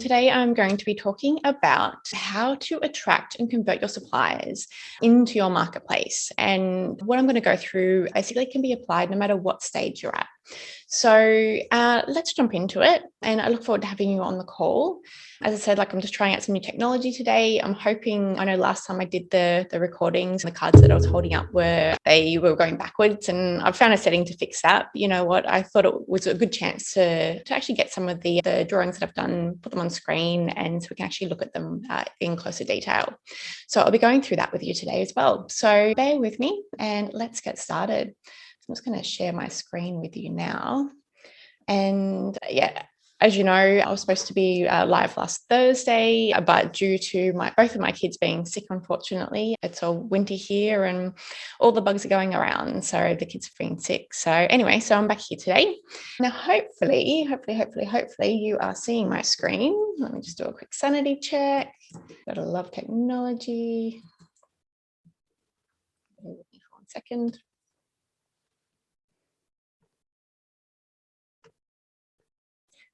Today, I'm going to be talking about how to attract and convert your suppliers into your marketplace. And what I'm going to go through basically can be applied no matter what stage you're at. So let's jump into it. And I look forward to having you on the call. As I said, I'm just trying out some new technology today. I'm hoping, I know last time I did the recordings, the cards that I was holding up they were going backwards, and I've found a setting to fix that. But you know what? I thought it was a good chance to actually get some of the drawings that I've done, put them on screen, and so we can actually look at them in closer detail. So I'll be going through that with you today as well. So bear with me and let's get started. I'm just going to share my screen with you now. And yeah, as you know, I was supposed to be live last Thursday, but due to both of my kids being sick, unfortunately, it's all winter here and all the bugs are going around. So the kids have been sick. So anyway, so I'm back here today. Now, hopefully, you are seeing my screen. Let me just do a quick sanity check. Gotta love technology. 1 second.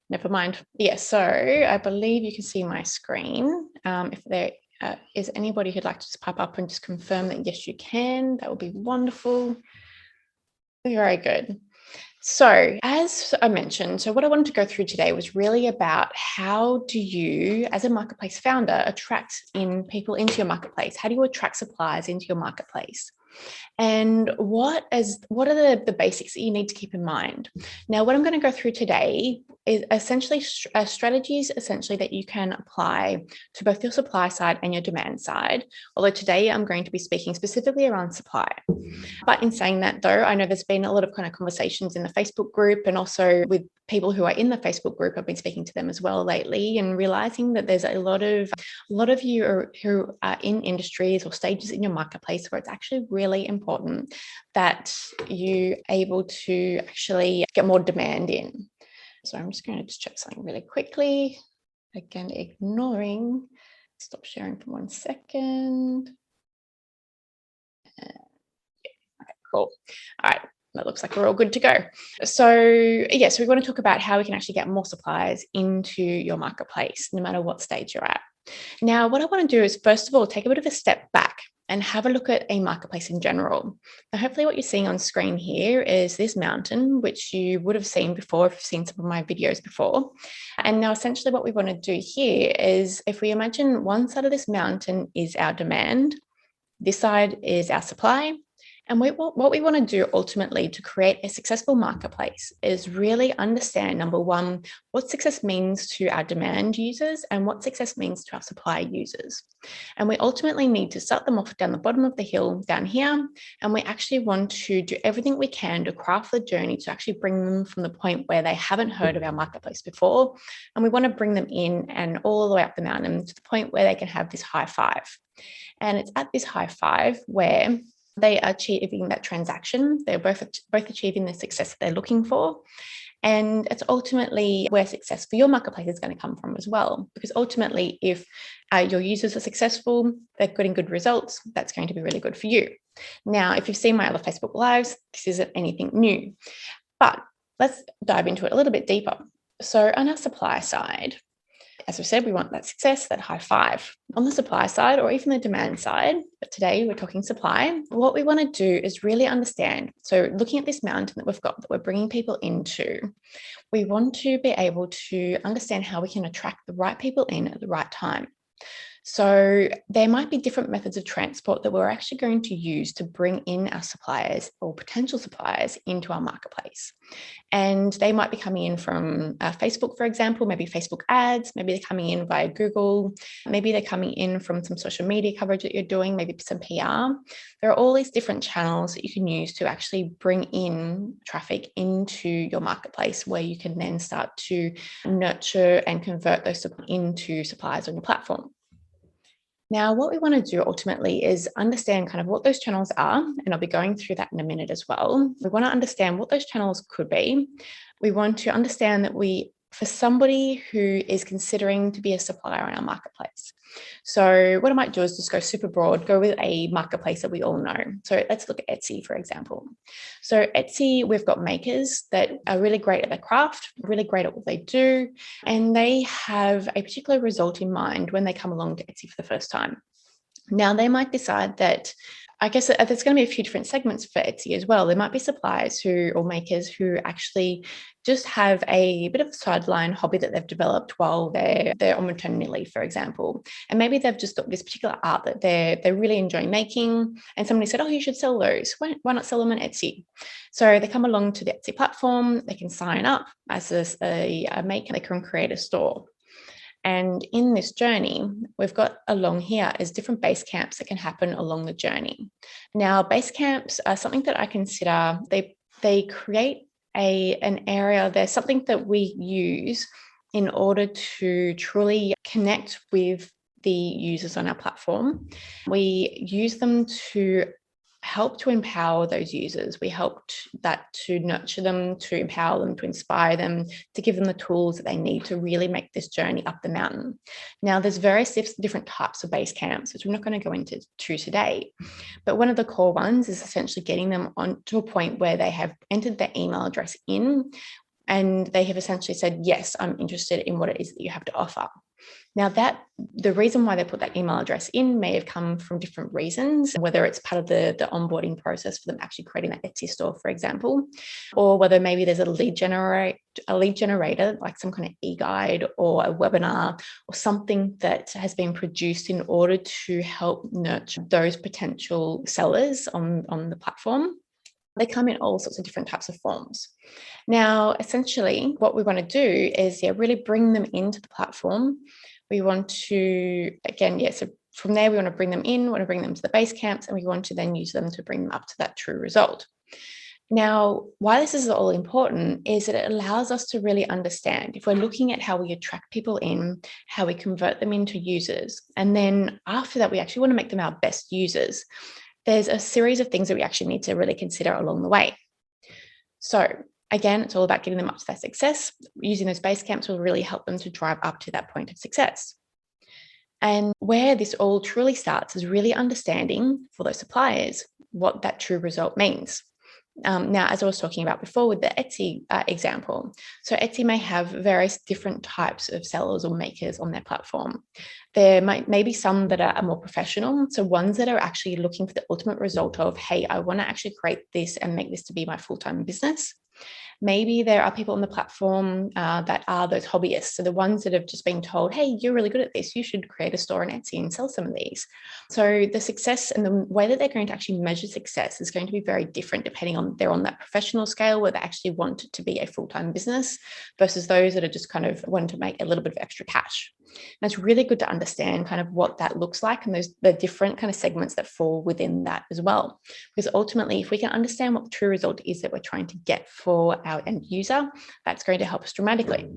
Never mind. Yeah, so I believe you can see my screen. If there is anybody who'd like to just pop up and just confirm that yes, you can, that would be wonderful. Very good. So as I mentioned, what I wanted to go through today was really about how do you, as a marketplace founder, attract in people into your marketplace? How do you attract suppliers into your marketplace? And what are the basics that you need to keep in mind? Now, what I'm going to go through today is essentially strategies that you can apply to both your supply side and your demand side. Although today I'm going to be speaking specifically around supply. But in saying that, though, I know there's been a lot of kind of conversations in the Facebook group, and also with people who are in the Facebook group. I've been speaking to them as well lately, and realizing that there's a lot of you who are in industries or stages in your marketplace where it's actually really important that you able to actually get more demand in. So I'm just going to just check something really quickly. Again, stop sharing for 1 second. Okay, cool. All right. That looks like we're all good to go. So yes, we want to talk about how we can actually get more suppliers into your marketplace, no matter what stage you're at. Now, what I want to do is, first of all, take a bit of a step back and have a look at a marketplace in general. Now, hopefully what you're seeing on screen here is this mountain, which you would have seen before if you've seen some of my videos before. And now essentially what we want to do here is, if we imagine one side of this mountain is our demand, this side is our supply. And what we want to do ultimately to create a successful marketplace is really understand, number one, what success means to our demand users and what success means to our supply users. And we ultimately need to start them off down the bottom of the hill down here. And we actually want to do everything we can to craft the journey to actually bring them from the point where they haven't heard of our marketplace before. And we want to bring them in and all the way up the mountain to the point where they can have this high five. And it's at this high five where they are achieving that transaction. They're both achieving the success that they're looking for. And it's ultimately where success for your marketplace is going to come from as well. Because ultimately, if your users are successful, they're getting good results, that's going to be really good for you. Now, if you've seen my other Facebook Lives, this isn't anything new. But let's dive into it a little bit deeper. So on our supply side, as we said, we want that success, that high five. On the supply side, or even the demand side, but today we're talking supply, what we want to do is really understand. So looking at this mountain that we've got that we're bringing people into, we want to be able to understand how we can attract the right people in at the right time. So there might be different methods of transport that we're actually going to use to bring in our suppliers or potential suppliers into our marketplace. And they might be coming in from Facebook, for example, maybe Facebook ads, maybe they're coming in via Google, maybe they're coming in from some social media coverage that you're doing, maybe some PR. There are all these different channels that you can use to actually bring in traffic into your marketplace, where you can then start to nurture and convert those into suppliers on your platform. Now, what we want to do ultimately is understand kind of what those channels are, and I'll be going through that in a minute as well. We want to understand what those channels could be. We want to understand that we for somebody who is considering to be a supplier in our marketplace. So what I might do is just go super broad, go with a marketplace that we all know. So let's look at Etsy, for example. So Etsy, we've got makers that are really great at their craft, really great at what they do, and they have a particular result in mind when they come along to Etsy for the first time. Now, they might decide that, I guess there's going to be a few different segments for Etsy as well. There might be suppliers or makers who actually just have a bit of a sideline hobby that they've developed while they're on maternity leave, for example. And maybe they've just got this particular art that they're really enjoying making. And somebody said, oh, you should sell those. Why not sell them on Etsy? So they come along to the Etsy platform, they can sign up as a maker, they can create a store. And in this journey, we've got along here is different base camps that can happen along the journey. Now, base camps are something that I consider, they create an area, there's something that we use in order to truly connect with the users on our platform. We use them to help to empower those users. We help to nurture them, to empower them, to inspire them, to give them the tools that they need to really make this journey up the mountain. Now, there's various different types of base camps, which we're not going to go into today. But one of the core ones is essentially getting them on to a point where they have entered their email address in, and they have essentially said, yes, I'm interested in what it is that you have to offer. Now, the reason why they put that email address in may have come from different reasons, whether it's part of the onboarding process for them actually creating that Etsy store, for example, or whether maybe there's a lead generator, like some kind of e-guide or a webinar or something that has been produced in order to help nurture those potential sellers on the platform. They come in all sorts of different types of forms. Now, essentially, what we want to do is really bring them into the platform. We want to, again, so from there, we want to bring them in, we want to bring them to the base camps, and we want to then use them to bring them up to that true result. Now, why this is all important is that it allows us to really understand, if we're looking at how we attract people in, how we convert them into users, and then after that, we actually want to make them our best users. There's a series of things that we actually need to really consider along the way. So again, it's all about getting them up to that success. Using those base camps will really help them to drive up to that point of success. And where this all truly starts is really understanding for those suppliers what that true result means. Now, as I was talking about before with the Etsy example, so Etsy may have various different types of sellers or makers on their platform. There may be some that are more professional, so ones that are actually looking for the ultimate result of, hey, I want to actually create this and make this to be my full-time business. Maybe there are people on the platform that are those hobbyists. So the ones that have just been told, hey, you're really good at this, you should create a store on Etsy and sell some of these. So the success and the way that they're going to actually measure success is going to be very different depending on they're on that professional scale where they actually want it to be a full-time business versus those that are just kind of want to make a little bit of extra cash. And it's really good to understand kind of what that looks like and the different kind of segments that fall within that as well. Because ultimately, if we can understand what the true result is that we're trying to get for our end user, that's going to help us dramatically.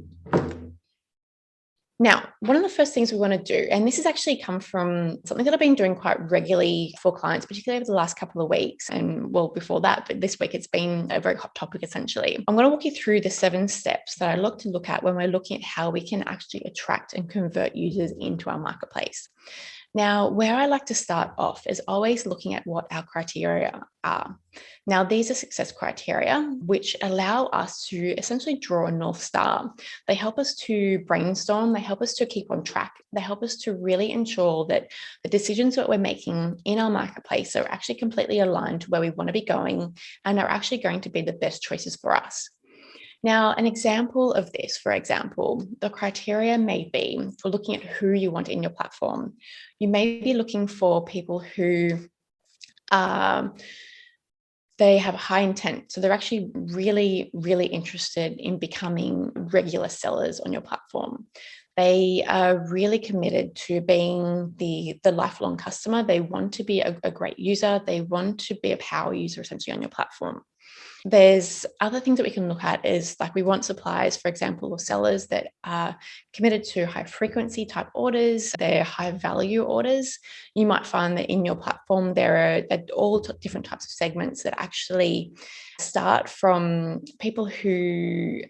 Now, one of the first things we want to do, and this has actually come from something that I've been doing quite regularly for clients, particularly over the last couple of weeks, and well, before that, but this week it's been a very hot topic essentially. I'm going to walk you through the 7 steps that I look at when we're looking at how we can actually attract and convert users into our marketplace. Now, where I like to start off is always looking at what our criteria are. Now, these are success criteria, which allow us to essentially draw a North Star. They help us to brainstorm, they help us to keep on track, they help us to really ensure that the decisions that we're making in our marketplace are actually completely aligned to where we want to be going and are actually going to be the best choices for us. Now, an example of this, for example, the criteria may be for looking at who you want in your platform. You may be looking for people who they have high intent. So they're actually really, really interested in becoming regular sellers on your platform. They are really committed to being the lifelong customer. They want to be a great user. They want to be a power user essentially on your platform. There's other things that we can look at is like we want suppliers, for example, or sellers that are committed to high frequency type orders, they're high value orders. You might find that in your platform, there are all different types of segments that actually start from people who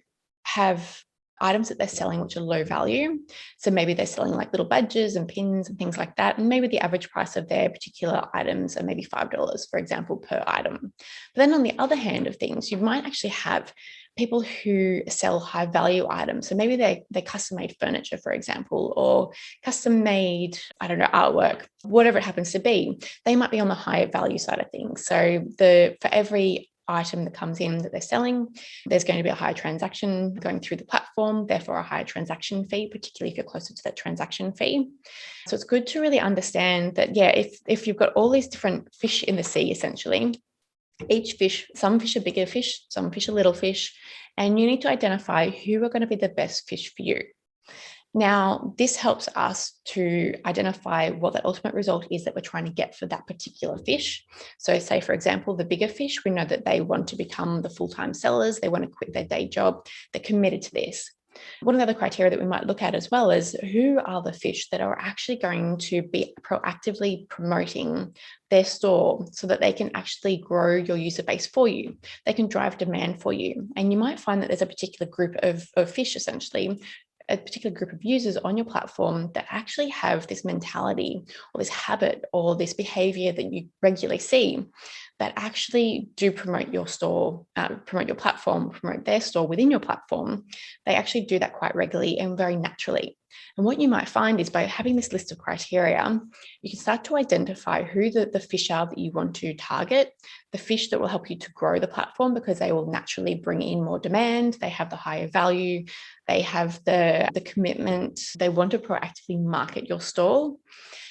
have items that they're selling which are low value. So maybe they're selling like little badges and pins and things like that. And maybe the average price of their particular items are maybe $5, for example, per item. But then on the other hand of things, you might actually have people who sell high value items. So maybe they custom made furniture, for example, or custom made, I don't know, artwork, whatever it happens to be. They might be on the higher value side of things. So for every item that comes in that they're selling, there's going to be a higher transaction going through the platform, therefore a higher transaction fee, particularly if you're closer to that transaction fee. So it's good to really understand that, yeah, if you've got all these different fish in the sea, essentially, each fish, some fish are bigger fish, some fish are little fish, and you need to identify who are going to be the best fish for you. Now, this helps us to identify what the ultimate result is that we're trying to get for that particular fish. So say, for example, the bigger fish, we know that they want to become the full-time sellers. They want to quit their day job. They're committed to this. One of the other criteria that we might look at as well is who are the fish that are actually going to be proactively promoting their store so that they can actually grow your user base for you. They can drive demand for you. And you might find that there's a particular group of fish, essentially, a particular group of users on your platform that actually have this mentality or this habit or this behavior that you regularly see that actually do promote your store, promote your platform, promote their store within your platform. They actually do that quite regularly and very naturally. And what you might find is by having this list of criteria, you can start to identify who the fish are that you want to target, the fish that will help you to grow the platform because they will naturally bring in more demand, they have the higher value, they have the commitment, they want to proactively market your store.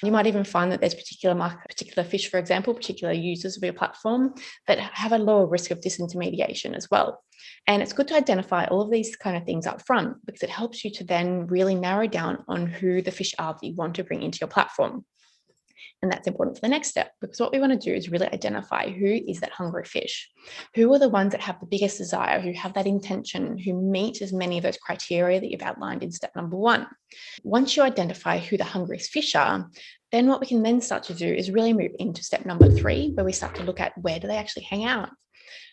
You might even find that there's particular fish, for example, particular users of your platform that have a lower risk of disintermediation as well. And it's good to identify all of these kind of things up front because it helps you to then really narrow down on who the fish are that you want to bring into your platform. And that's important for the next step because what we want to do is really identify who is that hungry fish, who are the ones that have the biggest desire, who have that intention, who meet as many of those criteria that you've outlined in step number 1. Once you identify who the hungriest fish are, then what we can then start to do is really move into step number 3, where we start to look at where do they actually hang out.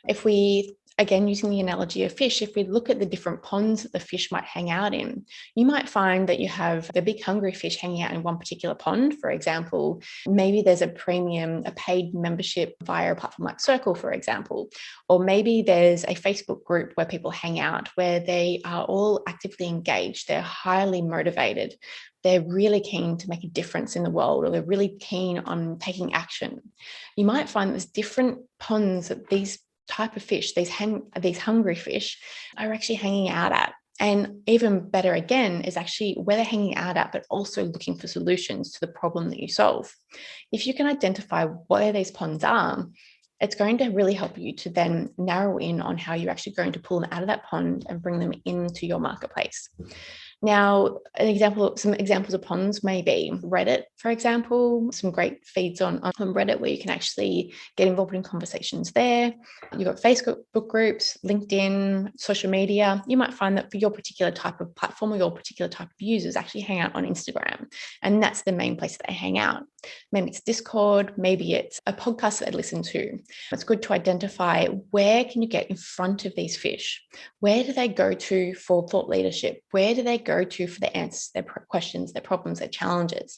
If we, again, using the analogy of fish, if we look at the different ponds that the fish might hang out in, you might find that you have the big hungry fish hanging out in one particular pond. For example, maybe there's a paid membership via a platform like Circle, for example, or maybe there's a Facebook group where people hang out, where they are all actively engaged, they're highly motivated, they're really keen to make a difference in the world, or they're really keen on taking action. You might find there's different ponds that these type of fish, these hungry fish, are actually hanging out at. And even better again is actually where they're hanging out at, but also looking for solutions to the problem that you solve. If you can identify where these ponds are, it's going to really help you to then narrow in on how you're actually going to pull them out of that pond and bring them into your marketplace. Now, some examples of ponds may be Reddit, for example, some great feeds on Reddit where you can actually get involved in conversations there. You've got Facebook groups, LinkedIn, social media. You might find that for your particular type of platform or your particular type of users actually hang out on Instagram, and that's the main place that they hang out. Maybe it's Discord, maybe it's a podcast that they listen to. It's good to identify where can you get in front of these fish? Where do they go to for thought leadership? Where do they go to for the answers, their questions, their problems, their challenges?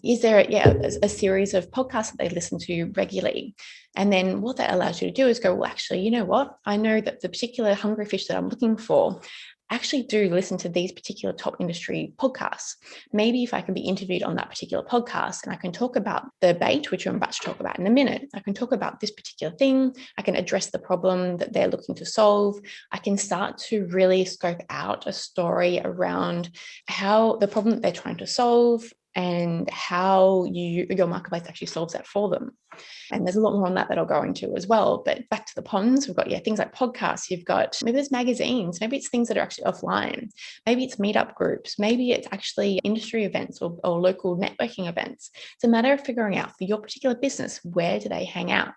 Is there a series of podcasts that they listen to regularly? And then what that allows you to do is go, well, actually, you know what? I know that the particular hungry fish that I'm looking for actually do listen to these particular top industry podcasts. Maybe if I can be interviewed on that particular podcast and I can talk about the bait, which I'm about to talk about in a minute, I can talk about this particular thing, I can address the problem that they're looking to solve, I can start to really scope out a story around how the problem that they're trying to solve and how your marketplace actually solves that for them. And there's a lot more on that I'll go into as well. But back to the ponds, we've got things like podcasts, you've got maybe there's magazines, maybe it's things that are actually offline, maybe it's meetup groups, maybe it's actually industry events or local networking events. It's a matter of figuring out for your particular business, where do they hang out?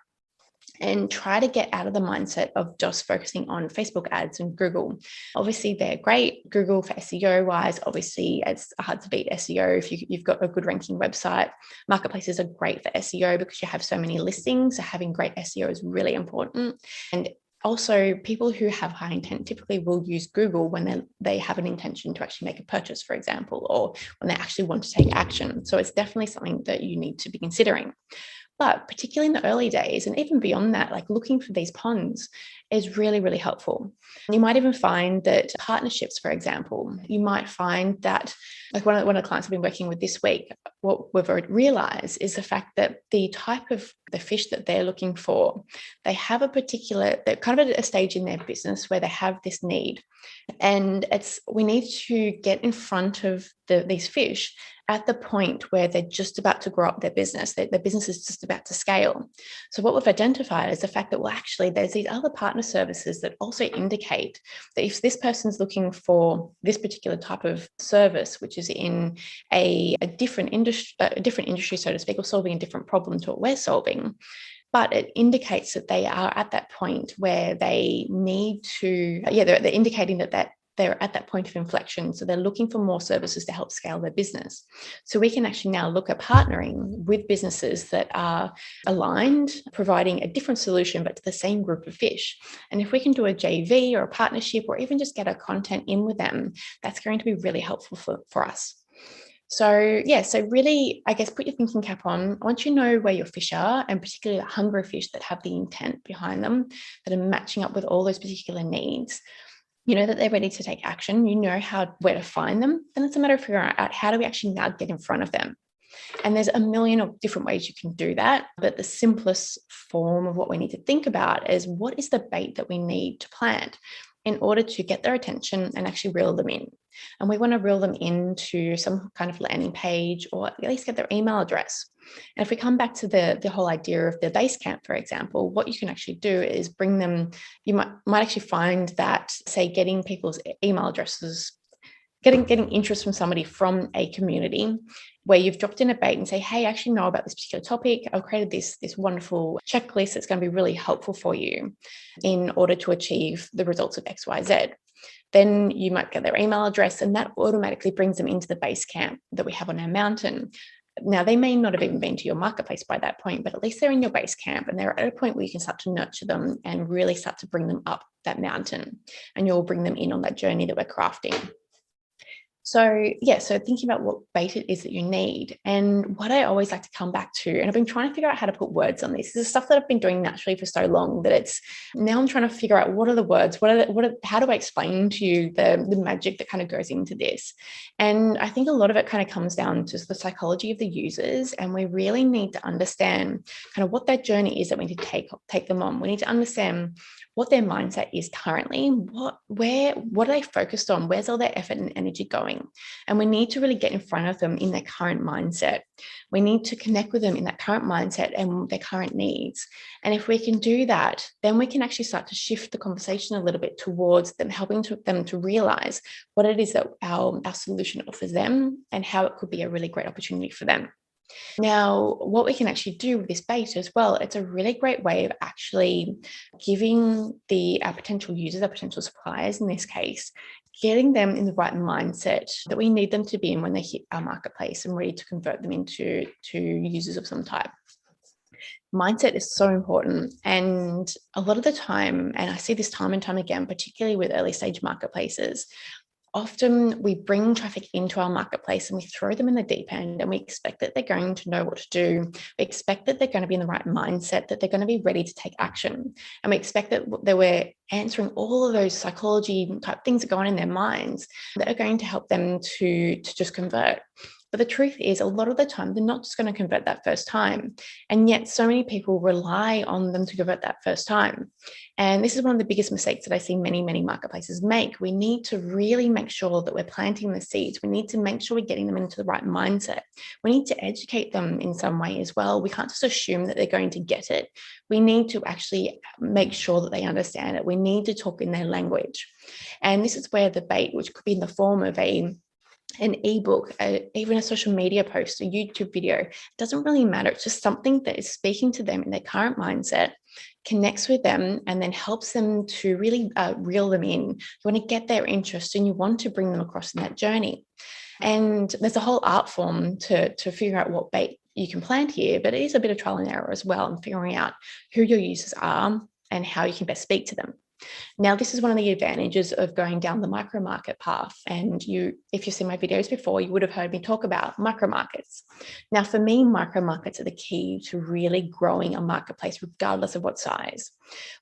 And try to get out of the mindset of just focusing on Facebook ads and Google. Obviously, they're great. Google for SEO wise, obviously, it's hard to beat SEO if you've got a good ranking website. Marketplaces are great for SEO because you have so many listings. So having great SEO is really important. And also people who have high intent typically will use Google when they have an intention to actually make a purchase, for example, or when they actually want to take action. So it's definitely something that you need to be considering. But particularly in the early days and even beyond that, like looking for these ponds is really, really helpful. You might even find that partnerships, for example, you might find that, like one of the clients I've been working with this week, what we've realized is the fact that the type of the fish that they're looking for, they're kind of at a stage in their business where they have this need. And we need to get in front of these fish at the point where they're just about to grow up their business. Their business is just about to scale. So what we've identified is the fact that, well, actually, there's these other partner services that also indicate that if this person's looking for this particular type of service, which is in a different industry, so to speak, or solving a different problem to what we're solving, but it indicates that they are at that point where they need to, they're indicating that they're at that point of inflection. So they're looking for more services to help scale their business. So we can actually now look at partnering with businesses that are aligned, providing a different solution, but to the same group of fish. And if we can do a JV or a partnership, or even just get our content in with them, that's going to be really helpful for us. So really, I guess, put your thinking cap on. Once you know where your fish are, and particularly the hungry fish that have the intent behind them, that are matching up with all those particular needs, you know that they're ready to take action, you know where to find them, then it's a matter of figuring out how do we actually now get in front of them. And there's a million of different ways you can do that. But the simplest form of what we need to think about is, what is the bait that we need to plant in order to get their attention and actually reel them in? And we want to reel them into some kind of landing page, or at least get their email address. And if we come back to the whole idea of the base camp, for example, what you can actually do is bring them, you might actually find that, say, getting people's email addresses, getting interest from somebody from a community where you've dropped in a bait and say, hey, I actually know about this particular topic. I've created this wonderful checklist that's going to be really helpful for you in order to achieve the results of X, Y, Z. Then you might get their email address, and that automatically brings them into the base camp that we have on our mountain. Now, they may not have even been to your marketplace by that point, but at least they're in your base camp, and they're at a point where you can start to nurture them and really start to bring them up that mountain, and you'll bring them in on that journey that we're crafting. So thinking about what bait it is that you need. And what I always like to come back to, and I've been trying to figure out how to put words on this. This is stuff that I've been doing naturally for so long that now I'm trying to figure out, what are the words? How do I explain to you the magic that kind of goes into this? And I think a lot of it kind of comes down to the psychology of the users. And we really need to understand kind of what that journey is that we need to take them on. We need to understand what their mindset is currently, what are they focused on, where's all their effort and energy going. And we need to really get in front of them in their current mindset. We need to connect with them in that current mindset and their current needs. And if we can do that, then we can actually start to shift the conversation a little bit towards them, helping them to realize what it is that our solution offers them and how it could be a really great opportunity for them. Now, what we can actually do with this bait as well, it's a really great way of actually giving our potential users, our potential suppliers in this case, getting them in the right mindset that we need them to be in when they hit our marketplace and ready to convert them into users of some type. Mindset is so important. And a lot of the time, and I see this time and time again, particularly with early stage marketplaces, often we bring traffic into our marketplace and we throw them in the deep end, and we expect that they're going to know what to do. We expect that they're going to be in the right mindset, that they're going to be ready to take action. And we expect that we're answering all of those psychology type things that go on in their minds that are going to help them to just convert. But the truth is, a lot of the time, they're not just going to convert that first time. And yet so many people rely on them to convert that first time. And this is one of the biggest mistakes that I see many, many marketplaces make. We need to really make sure that we're planting the seeds. We need to make sure we're getting them into the right mindset. We need to educate them in some way as well. We can't just assume that they're going to get it. We need to actually make sure that they understand it. We need to talk in their language. And this is where the bait, which could be in the form of an ebook, even a social media post, a YouTube video, it doesn't really matter. It's just something that is speaking to them in their current mindset, connects with them, and then helps them to really reel them in. You want to get their interest and you want to bring them across in that journey. And there's a whole art form to figure out what bait you can plant here, but it is a bit of trial and error as well, and figuring out who your users are, and how you can best speak to them. Now, this is one of the advantages of going down the micro market path. And if you've seen my videos before, you would have heard me talk about micro markets. Now, for me, micro markets are the key to really growing a marketplace, regardless of what size.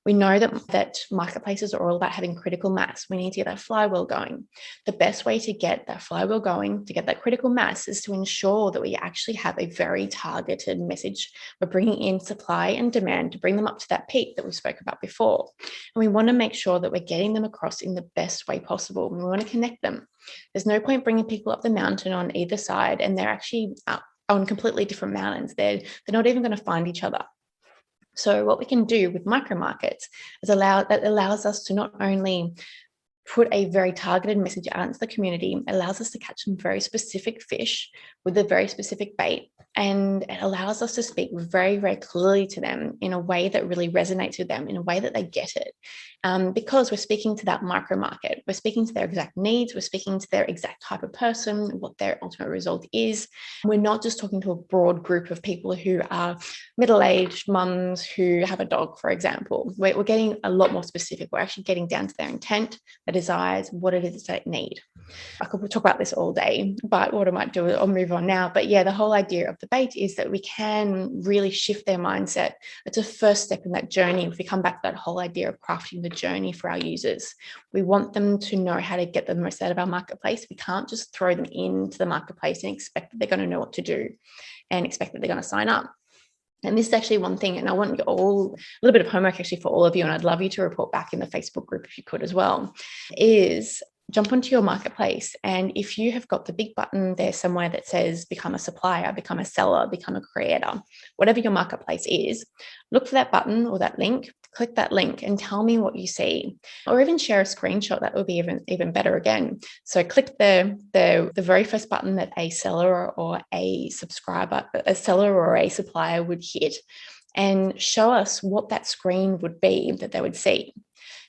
We know that marketplaces are all about having critical mass. We need to get that flywheel going. The best way to get that flywheel going, to get that critical mass, is to ensure that we actually have a very targeted message. We're bringing in supply and demand to bring them up to that peak that we spoke about before. And we want to make sure that we're getting them across in the best way possible. We want to connect them. There's no point bringing people up the mountain on either side, and they're actually on completely different mountains. They're not even going to find each other. So what we can do with micro markets is allows us to not only put a very targeted message out into the community, it allows us to catch some very specific fish with a very specific bait. And it allows us to speak very, very clearly to them in a way that really resonates with them, in a way that they get it. Because we're speaking to that micro market, we're speaking to their exact needs, we're speaking to their exact type of person, what their ultimate result is. We're not just talking to a broad group of people who are middle-aged mums who have a dog, for example. We're getting a lot more specific. We're actually getting down to their intent, their desires, what it is they need. I could talk about this all day, but what I might do, I'll move on now. But yeah, the whole idea of the bait is that we can really shift their mindset. It's a first step in that journey. If we come back to that whole idea of crafting the journey for our users, we want them to know how to get the most out of our marketplace. We can't just throw them into the marketplace and expect that they're going to know what to do and expect that they're going to sign up. And this is actually one thing, and I want a little bit of homework actually for all of you, and I'd love you to report back in the Facebook group if you could as well, is jump onto your marketplace. And if you have got the big button there somewhere that says become a supplier, become a seller, become a creator, whatever your marketplace is, look for that button or that link, click that link and tell me what you see, or even share a screenshot. That would be even better again. So click the very first button that a seller or a subscriber, a seller or a supplier would hit, and show us what that screen would be that they would see.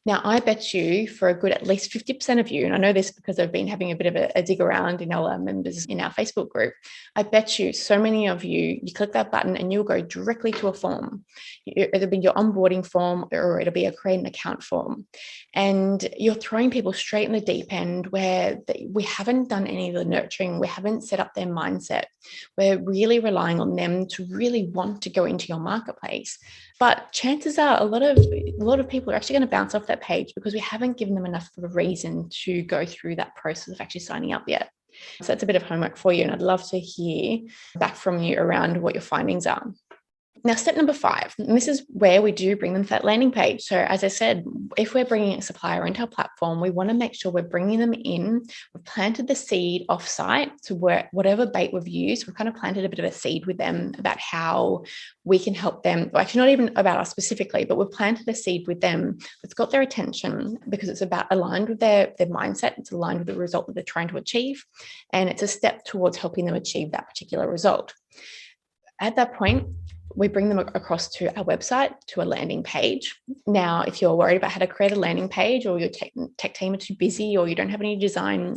Now, I bet you for a good at least 50% of you, and I know this because I've been having a bit of a dig around in our members in our Facebook group, I bet you so many of you click that button and you'll go directly to a form. It'll be your onboarding form or it'll be a create an account form. And you're throwing people straight in the deep end where we haven't done any of the nurturing. We haven't set up their mindset. We're really relying on them to really want to go into your marketplace. But chances are a lot of people are actually going to bounce off that page because we haven't given them enough of a reason to go through that process of actually signing up yet. So that's a bit of homework for you, and I'd love to hear back from you around what your findings are. Now, step number 5, and this is where we do bring them to that landing page. So as I said, if we're bringing a supplier into our platform, we want to make sure we're bringing them in. We've planted the seed offsite to where whatever bait we've used, we've kind of planted a bit of a seed with them about how we can help them. Well, actually, not even about us specifically, but we've planted a seed with them. It's got their attention because it's about aligned with their mindset. It's aligned with the result that they're trying to achieve. And it's a step towards helping them achieve that particular result. At that point, we bring them across to our website, to a landing page. Now, if you're worried about how to create a landing page, or your tech team are too busy, or you don't have any design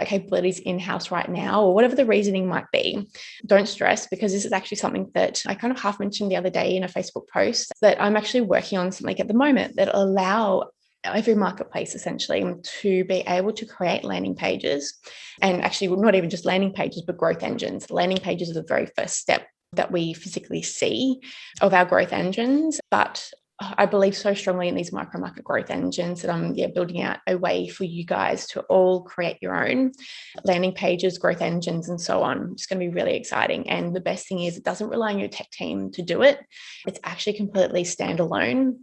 capabilities in-house right now, or whatever the reasoning might be, don't stress, because this is actually something that I kind of half mentioned the other day in a Facebook post, that I'm actually working on something at the moment that allow every marketplace essentially to be able to create landing pages, and actually not even just landing pages, but growth engines. Landing pages are the very first step that we physically see of our growth engines. But I believe so strongly in these micro market growth engines that I'm building out a way for you guys to all create your own landing pages, growth engines, and so on. It's going to be really exciting. And the best thing is it doesn't rely on your tech team to do it. It's actually completely standalone.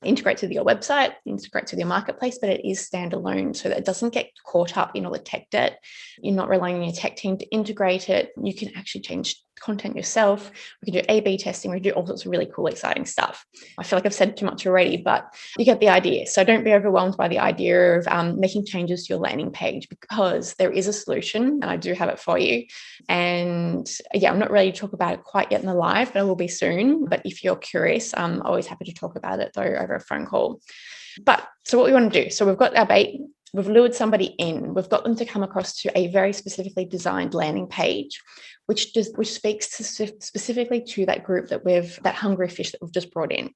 Integrates with your website, integrates with your marketplace, but it is standalone so that it doesn't get caught up in all the tech debt. You're not relying on your tech team to integrate it. You can actually change content yourself. We can do A/B testing. We can do all sorts of really cool, exciting stuff. I feel like I've said too much already, but you get the idea. So don't be overwhelmed by the idea of making changes to your landing page, because there is a solution and I do have it for you. And yeah, I'm not ready to talk about it quite yet in the live, but I will be soon. But if you're curious, I'm always happy to talk about it though over a phone call. But so what we want to do, so we've got our bait, we've lured somebody in, we've got them to come across to a very specifically designed landing page, which speaks specifically to that group that hungry fish that we've just brought in.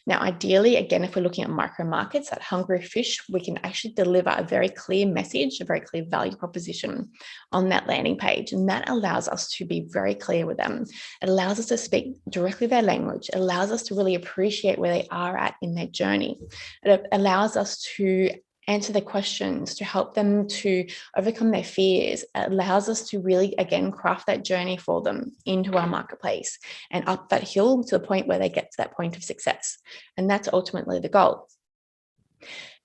Now, ideally, again, if we're looking at micro markets, that hungry fish, we can actually deliver a very clear message, a very clear value proposition on that landing page. And that allows us to be very clear with them. It allows us to speak directly their language. It allows us to really appreciate where they are at in their journey. It allows us to answer their questions, to help them to overcome their fears. It allows us to really, again, craft that journey for them into our marketplace and up that hill to the point where they get to that point of success. And that's ultimately the goal.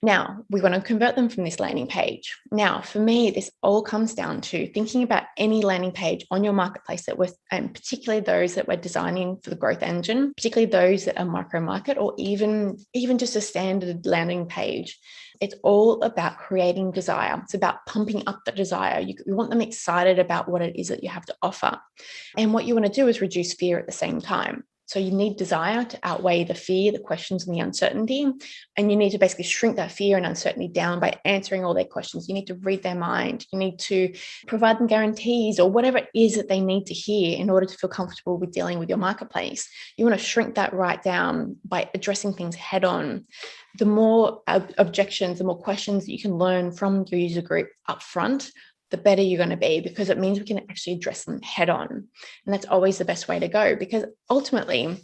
Now, we want to convert them from this landing page. Now, for me, this all comes down to thinking about any landing page on your marketplace and particularly those that we're designing for the growth engine, particularly those that are micro market or even just a standard landing page. It's all about creating desire. It's about pumping up the desire. You want them excited about what it is that you have to offer. And what you want to do is reduce fear at the same time. So you need desire to outweigh the fear, the questions, and the uncertainty. And you need to basically shrink that fear and uncertainty down by answering all their questions. You need to read their mind. You need to provide them guarantees or whatever it is that they need to hear in order to feel comfortable with dealing with your marketplace. You want to shrink that right down by addressing things head on. The more objections, the more questions that you can learn from your user group up front, the better you're going to be, because it means we can actually address them head on. And that's always the best way to go, because ultimately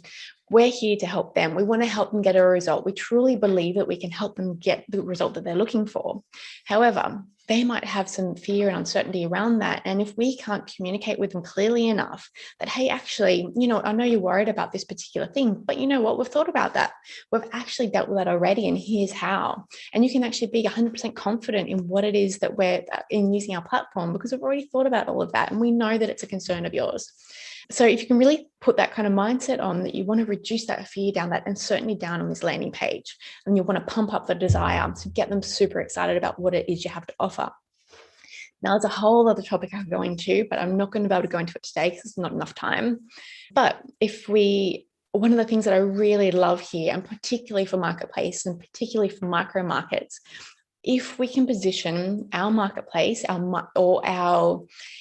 we're here to help them. We want to help them get a result. We truly believe that we can help them get the result that they're looking for. However, they might have some fear and uncertainty around that. And if we can't communicate with them clearly enough that, hey, actually, I know you're worried about this particular thing, but you know what? We've thought about that. We've actually dealt with that already. And here's how. And you can actually be 100% confident in what it is that we're in using our platform, because we've already thought about all of that. And we know that it's a concern of yours. So if you can really put that kind of mindset on, that you want to reduce that fear down, that uncertainty down on this landing page, and you want to pump up the desire to get them super excited about what it is you have to offer. Now, there's a whole other topic I could go into, but I'm not going to be able to go into it today because there's not enough time. But one of the things that I really love here, and particularly for marketplace and particularly for micro markets, if we can position our marketplace,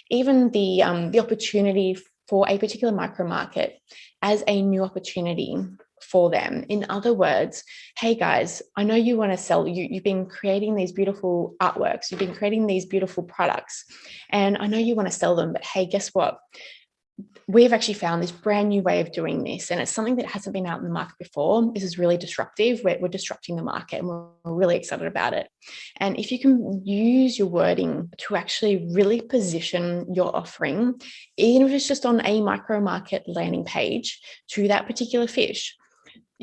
even the opportunity for a particular micro market as a new opportunity for them. In other words, hey guys, I know you want to sell, you've been creating these beautiful artworks, you've been creating these beautiful products, and I know you want to sell them, but hey, guess what? We've actually found this brand new way of doing this, and it's something that hasn't been out in the market before. This is really disruptive. We're disrupting the market, and we're really excited about it. And if you can use your wording to actually really position your offering, even if it's just on a micro market landing page, to that particular fish,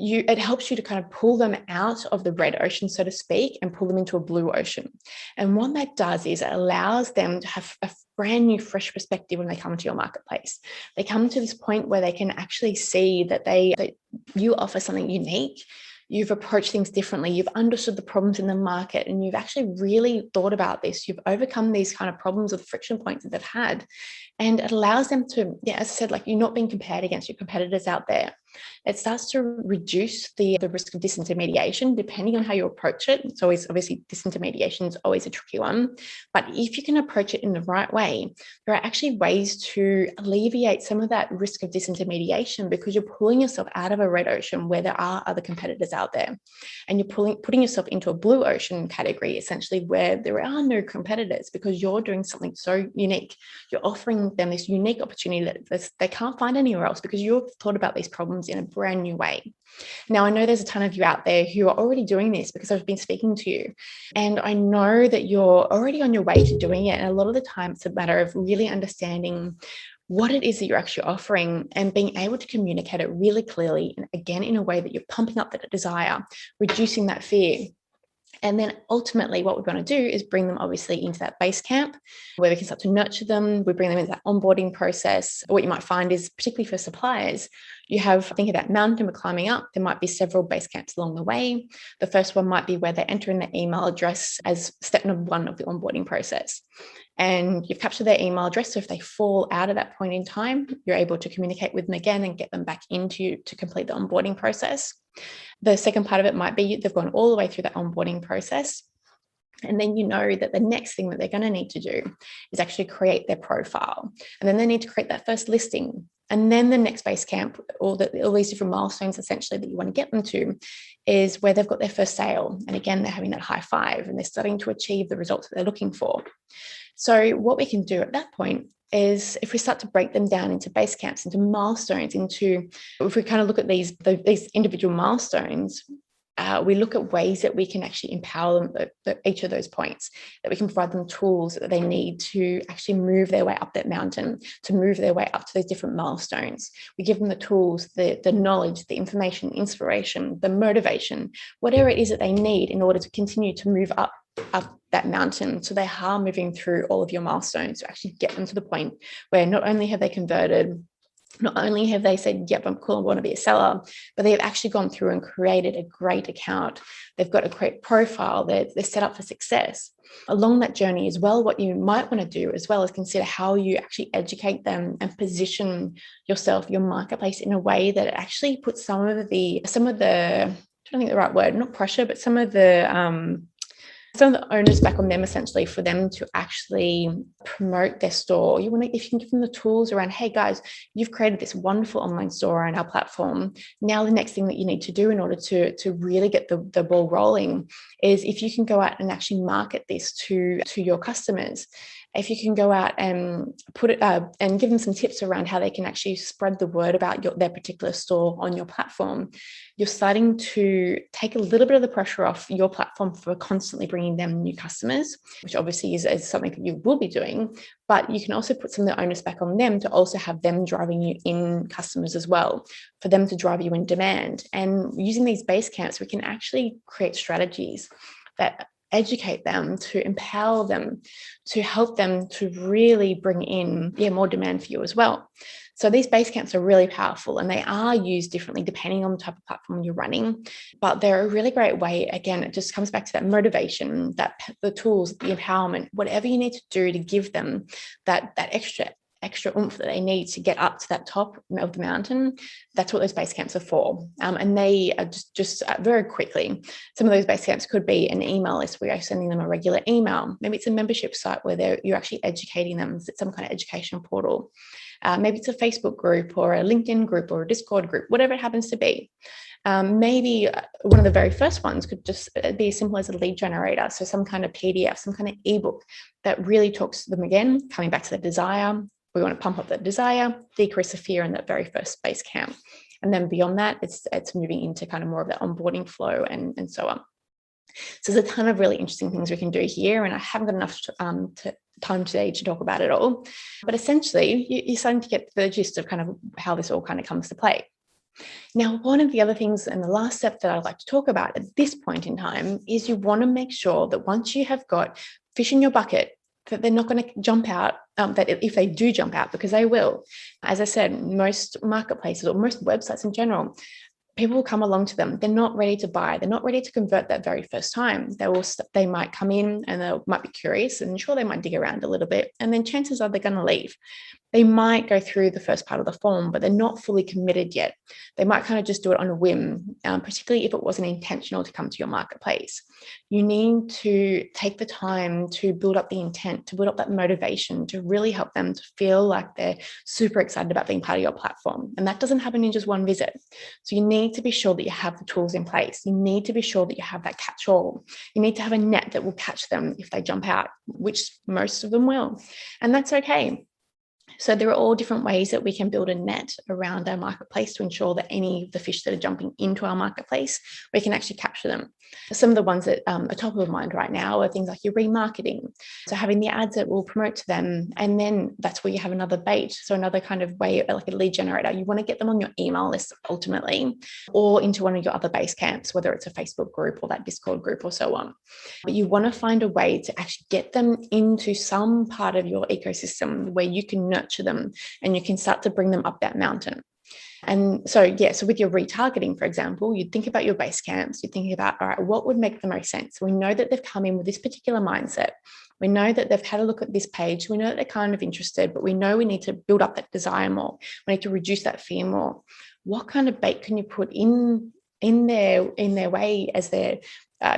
it helps you to kind of pull them out of the red ocean, so to speak, and pull them into a blue ocean. And what that does is it allows them to have a brand new, fresh perspective when they come to your marketplace. They come to this point where they can actually see that you offer something unique. You've approached things differently. You've understood the problems in the market, and you've actually really thought about this. You've overcome these kind of problems or friction points that they've had. And it allows them to, as I said, like, you're not being compared against your competitors out there. It starts to reduce the risk of disintermediation, depending on how you approach it. It's always, obviously, disintermediation is always a tricky one. But if you can approach it in the right way, there are actually ways to alleviate some of that risk of disintermediation, because you're pulling yourself out of a red ocean where there are other competitors out there. And you're putting yourself into a blue ocean category, essentially, where there are no competitors, because you're doing something so unique. You're offering them this unique opportunity that they can't find anywhere else, because you've thought about these problems in a brand new way. Now, I know there's a ton of you out there who are already doing this, because I've been speaking to you, and I know that you're already on your way to doing it. And a lot of the time it's a matter of really understanding what it is that you're actually offering and being able to communicate it really clearly, and again, in a way that you're pumping up that desire, reducing that fear. And then ultimately what we want to do is bring them obviously into that base camp where we can start to nurture them. We bring them into that onboarding process. What you might find is, particularly for suppliers, think of that mountain we're climbing up. There might be several base camps along the way. The first one might be where they enter in their email address as step number 1 of the onboarding process. And you've captured their email address. So if they fall out at that point in time, you're able to communicate with them again and get them back to complete the onboarding process. The second part of it might be they've gone all the way through that onboarding process. And then you know that the next thing that they're going to need to do is actually create their profile. And then they need to create that first listing. And then the next base camp, all these different milestones essentially that you want to get them to, is where they've got their first sale. And again, they're having that high five and they're starting to achieve the results that they're looking for. So what we can do at that point is, if we start to break them down into base camps, into milestones, if we kind of look at these individual milestones, we look at ways that we can actually empower them at each of those points, that we can provide them tools that they need to actually move their way up that mountain, to move their way up to those different milestones. We give them the tools, the knowledge, the information, inspiration, the motivation, whatever it is that they need in order to continue to move up that mountain. So they are moving through all of your milestones to actually get them to the point where not only have they converted, not only have they said, yep, I'm cool, I want to be a seller, but they've actually gone through and created a great account. They've got a great profile. They're set up for success. Along that journey as well, what you might want to do as well is consider how you actually educate them and position yourself, your marketplace, in a way that it actually puts some of the, I don't think the right word, not pressure, but some of the onus back on them, essentially, for them to actually promote their store. If you can give them the tools around, hey guys, you've created this wonderful online store on our platform. Now the next thing that you need to do in order to really get the ball rolling is, if you can go out and actually market this to your customers. If you can go out and put it and give them some tips around how they can actually spread the word about their particular store on your platform, you're starting to take a little bit of the pressure off your platform for constantly bringing them new customers, which obviously is something that you will be doing. But you can also put some of the onus back on them to also have them driving you in customers as well, for them to drive you in demand. And using these base camps, we can actually create strategies that educate them, to empower them, to help them to really bring in more demand for you as well. So these base camps are really powerful, and they are used differently depending on the type of platform you're running. But they're a really great way. Again, it just comes back to that motivation, the tools, the empowerment, whatever you need to do to give them that extra oomph that they need to get up to that top of the mountain. That's what those base camps are for. And they are just very quickly, some of those base camps could be an email list where you're sending them a regular email. Maybe it's a membership site where you're actually educating them. It's some kind of education portal. Maybe it's a Facebook group or a LinkedIn group or a Discord group, whatever it happens to be. Maybe one of the very first ones could just be as simple as a lead generator. So some kind of PDF, some kind of ebook that really talks to them, again, coming back to the desire. We want to pump up that desire, decrease the fear in that very first base camp. And then beyond that, it's moving into kind of more of that onboarding flow and so on. So there's a ton of really interesting things we can do here, and I haven't got enough time today to talk about it all. But essentially, you're starting to get the gist of kind of how this all kind of comes to play. Now, one of the other things, and the last step that I'd like to talk about at this point in time, is you want to make sure that once you have got fish in your bucket, that they're not going to jump out, that if they do jump out, because they will. As I said, most marketplaces or most websites in general, people will come along to them. They're not ready to buy. They're not ready to convert that very first time. They might come in and they might be curious, and sure, they might dig around a little bit. And then chances are they're going to leave. They might go through the first part of the form, but they're not fully committed yet. They might kind of just do it on a whim, particularly if it wasn't intentional to come to your marketplace. You need to take the time to build up the intent, to build up that motivation, to really help them to feel like they're super excited about being part of your platform. And that doesn't happen in just one visit. So you need to be sure that you have the tools in place. You need to be sure that you have that catch-all. You need to have a net that will catch them if they jump out, which most of them will. And that's okay. So there are all different ways that we can build a net around our marketplace to ensure that any of the fish that are jumping into our marketplace, we can actually capture them. Some of the ones that are top of mind right now are things like your remarketing. So having the ads that will promote to them, and then that's where you have another bait. So another kind of way, like a lead generator. You want to get them on your email list ultimately, or into one of your other base camps, whether it's a Facebook group or that Discord group or so on. But you want to find a way to actually get them into some part of your ecosystem where you can nurture them and you can start to bring them up that mountain. And so, so with your retargeting, for example, you think about your base camps, you're thinking about, all right, what would make the most sense? We know that they've come in with this particular mindset. We know that they've had a look at this page. We know that they're kind of interested, but we know we need to build up that desire more. We need to reduce that fear more. What kind of bait can you put in their way as they're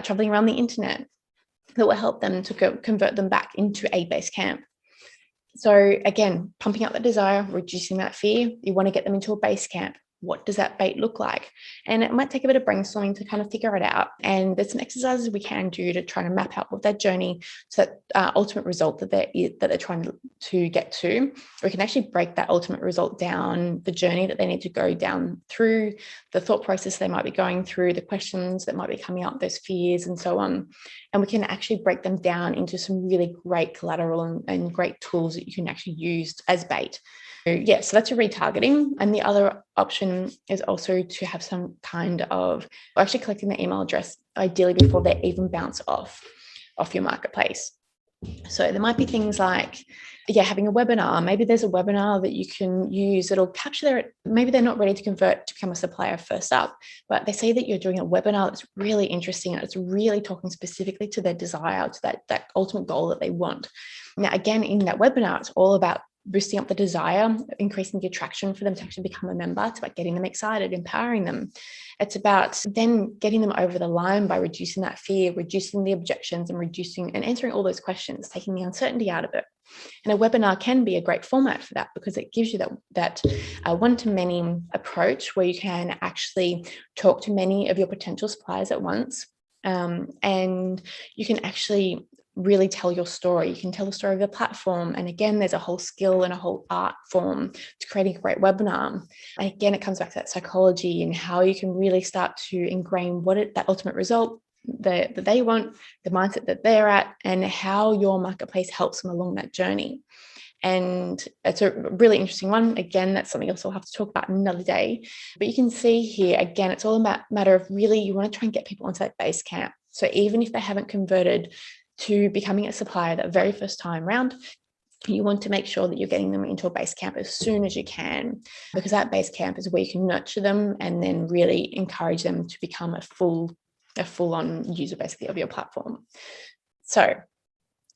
traveling around the internet? that will help them to convert them back into a base camp. So again, pumping up the desire, reducing that fear. You want to get them into a base camp. What does that bait look like? And it might take a bit of brainstorming to kind of figure it out. And there's some exercises we can do to try to map out what that journey, so that ultimate result that they're trying to get to. We can actually break that ultimate result down, the journey that they need to go down through, the thought process they might be going through, the questions that might be coming up, those fears and so on. And we can actually break them down into some really great collateral and great tools that you can actually use as bait. So that's your retargeting. And the other option is also to have some kind of actually collecting the email address, ideally before they even bounce off your marketplace. So there might be things like, having a webinar. Maybe there's a webinar that you can use that'll capture maybe they're not ready to convert to become a supplier first up, but they say that you're doing a webinar that's really interesting and it's really talking specifically to their desire, to that ultimate goal that they want. Now, again, in that webinar, it's all about boosting up the desire, increasing the attraction for them to actually become a member. It's about getting them excited, empowering them. It's about then getting them over the line by reducing that fear, reducing the objections, and reducing and answering all those questions, taking the uncertainty out of it. And a webinar can be a great format for that because it gives you that one-to-many approach where you can actually talk to many of your potential suppliers at once. And you can actually really tell your story. You can tell the story of the platform. And again, there's a whole skill and a whole art form to creating a great webinar. And again, it comes back to that psychology and how you can really start to ingrain that ultimate result that they want, the mindset that they're at, and how your marketplace helps them along that journey. And it's a really interesting one. Again, that's something else we'll have to talk about another day. But you can see here, again, it's all about matter of really, you want to try and get people into that base camp. So even if they haven't converted to becoming a supplier that very first time round, you want to make sure that you're getting them into a base camp as soon as you can, because that base camp is where you can nurture them and then really encourage them to become a full-on user basically of your platform. So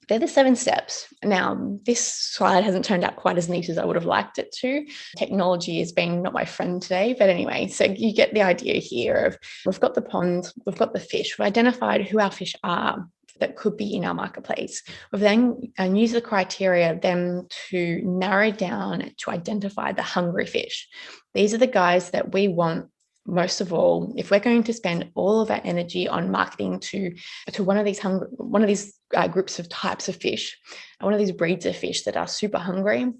they're the 7 steps. Now, this slide hasn't turned out quite as neat as I would have liked it to. Technology has been not my friend today, but anyway, so you get the idea here of we've got the pond, we've got the fish, we've identified who our fish are that could be in our marketplace. We've then used the criteria then to narrow down to identify the hungry fish. These are the guys that we want most of all. If we're going to spend all of our energy on marketing to one of these groups of types of fish, one of these breeds of fish that are super hungry,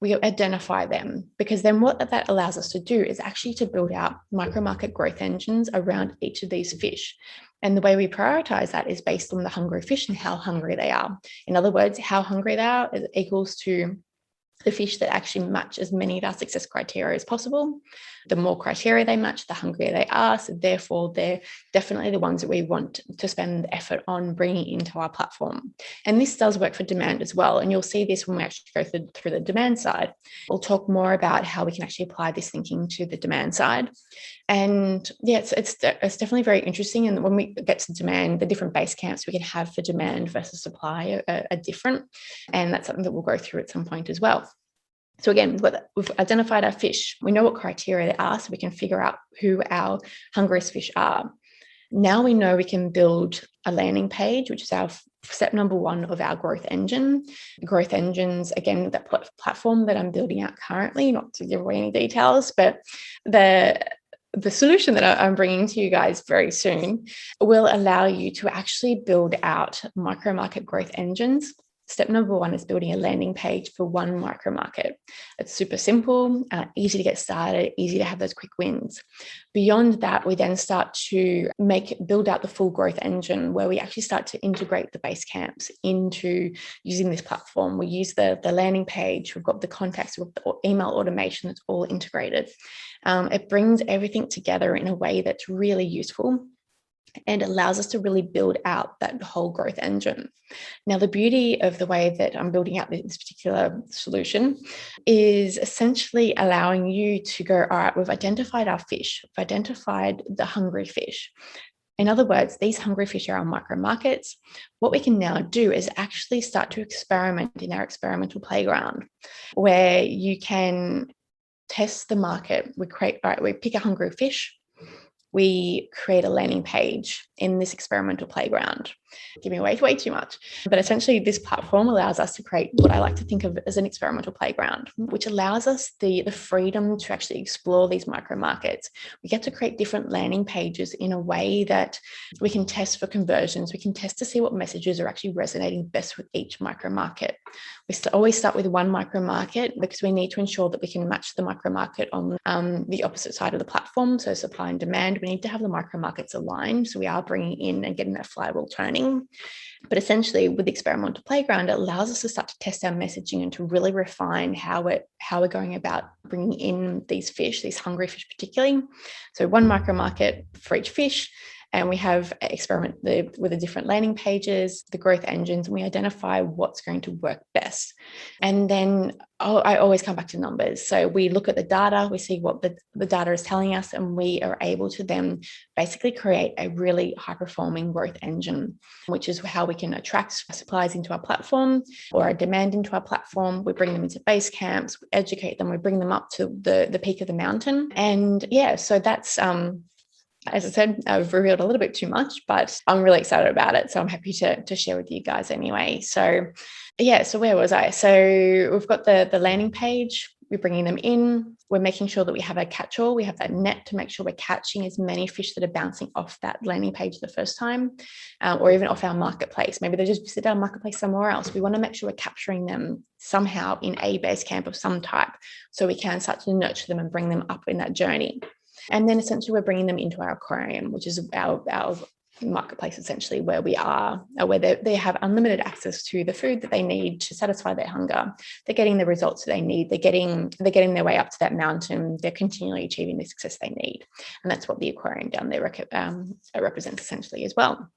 we identify them, because then what that allows us to do is actually to build out micro market growth engines around each of these fish. And the way we prioritize that is based on the hungry fish and how hungry they are. In other words, how hungry they are is equals to the fish that actually match as many of our success criteria as possible. The more criteria they match, the hungrier they are. So therefore, they're definitely the ones that we want to spend effort on bringing into our platform. And this does work for demand as well. And you'll see this when we actually go through the demand side. We'll talk more about how we can actually apply this thinking to the demand side. And it's definitely very interesting. And when we get to demand, the different base camps we can have for demand versus supply are different. And that's something that we'll go through at some point as well. So again, we've identified our fish. We know what criteria they are, so we can figure out who our hungriest fish are. Now we know we can build a landing page, which is our step number 1 of our growth engine. Growth engines, again, that platform that I'm building out currently, not to give away any details, but the solution that I'm bringing to you guys very soon will allow you to actually build out micro market growth engines. Step number 1 is building a landing page for one micro market. It's super simple, easy to get started, easy to have those quick wins. Beyond that, we then start to build out the full growth engine, where we actually start to integrate the base camps into using this platform. We use the landing page, we've got the contacts, we've got the email automation that's all integrated. It brings everything together in a way that's really useful and allows us to really build out that whole growth engine. Now, the beauty of the way that I'm building out this particular solution is essentially allowing you to go, all right, we've identified our fish, we've identified the hungry fish. In other words, these hungry fish are our micro markets. What we can now do is actually start to experiment in our experimental playground, where you can test the market. We pick a hungry fish, we create a landing page in this experimental playground. Giving away way too much. But essentially, this platform allows us to create what I like to think of as an experimental playground, which allows us the freedom to actually explore these micro markets. We get to create different landing pages in a way that we can test for conversions. We can test to see what messages are actually resonating best with each micro market. We always start with one micro market because we need to ensure that we can match the micro market on the opposite side of the platform. So supply and demand, we need to have the micro markets aligned. So we are bringing in and getting that flywheel turning. But essentially, with the experimental playground, it allows us to start to test our messaging and to really refine how we're going about bringing in these fish, these hungry fish particularly. So one micro market for each fish. And we have experiment with the different landing pages, the growth engines, and we identify what's going to work best. And then I always come back to numbers. So we look at the data, we see what the data is telling us, and we are able to then basically create a really high-performing growth engine, which is how we can attract suppliers into our platform or our demand into our platform. We bring them into base camps, we educate them, we bring them up to the peak of the mountain. And yeah, so that's as I said, I've revealed a little bit too much, but I'm really excited about it. So I'm happy to share with you guys anyway. So yeah, so where was I? So we've got the landing page, we're bringing them in, we're making sure that we have a catch-all, we have that net to make sure we're catching as many fish that are bouncing off that landing page the first time, or even off our marketplace. Maybe they just visit our marketplace somewhere else. We want to make sure we're capturing them somehow in a base camp of some type, so we can start to nurture them and bring them up in that journey. And then essentially we're bringing them into our aquarium, which is our marketplace, essentially, where they have unlimited access to the food that they need to satisfy their hunger. They're getting the results that they need. They're getting their way up to that mountain. They're continually achieving the success they need. And that's what the aquarium down there represents essentially as well.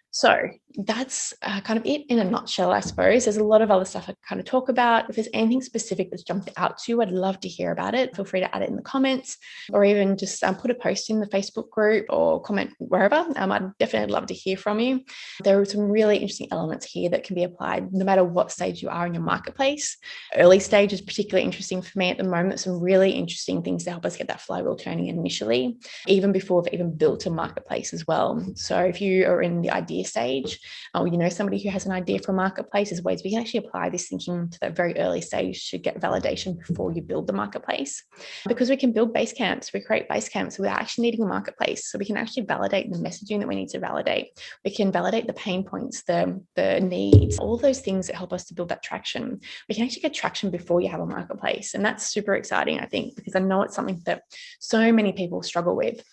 So that's kind of it in a nutshell, I suppose. There's a lot of other stuff I kind of talk about. If there's anything specific that's jumped out to you, I'd love to hear about it. Feel free to add it in the comments, or even just put a post in the Facebook group or comment wherever. I'd definitely love to hear from you. There are some really interesting elements here that can be applied no matter what stage you are in your marketplace. Early stage is particularly interesting for me at the moment. Some really interesting things to help us get that flywheel turning initially, even before we've even built a marketplace as well. So if you are in the idea stage, or you know somebody who has an idea for a marketplace, there's ways we can actually apply this thinking to that very early stage to get validation before you build the marketplace. Because we can build base camps, we create base camps without actually needing a marketplace. So we can actually validate the messaging that we need to validate. We can validate the pain points, the needs, all those things that help us to build that traction. We can actually get traction before you have a marketplace. And that's super exciting, I think, because I know it's something that so many people struggle with.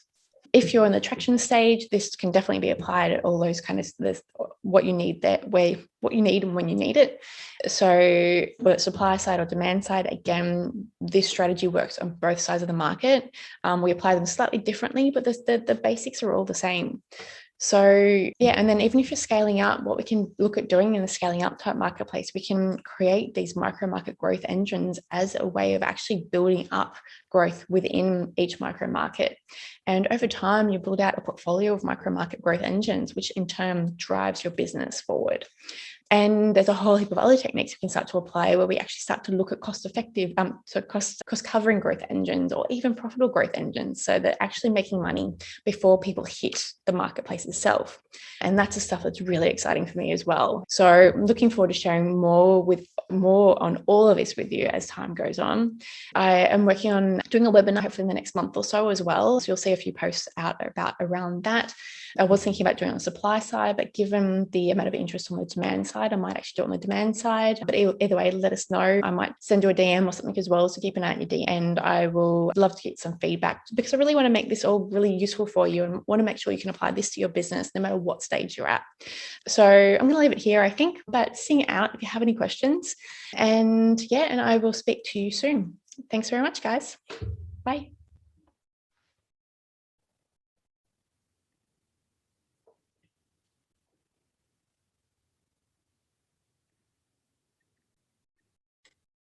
If you're in the traction stage, this can definitely be applied at all those kind of what you need what you need and when you need it. So whether it's supply side or demand side, again, this strategy works on both sides of the market. We apply them slightly differently, but the basics are all the same. So yeah, and then even if you're scaling up, what we can look at doing in the scaling up type marketplace, we can create these micro market growth engines as a way of actually building up growth within each micro market. And over time, you build out a portfolio of micro market growth engines, which in turn drives your business forward. And there's a whole heap of other techniques we can start to apply where we actually start to look at cost-effective, cost-covering growth engines, or even profitable growth engines, so they're actually making money before people hit the marketplace itself. And that's the stuff that's really exciting for me as well. So I'm looking forward to sharing more on all of this with you as time goes on. I am working on doing a webinar hopefully in the next month or so as well. So you'll see a few posts out around that. I was thinking about doing it on the supply side, but given the amount of interest on the demand side, I might actually do it on the demand side. But either way, let us know. I might send you a DM or something as well. So keep an eye on your DM, and I will love to get some feedback, because I really want to make this all really useful for you and want to make sure you can apply this to your business no matter what stage you're at. So I'm going to leave it here, I think, but sing it out if you have any questions. And I will speak to you soon. Thanks very much, guys. Bye.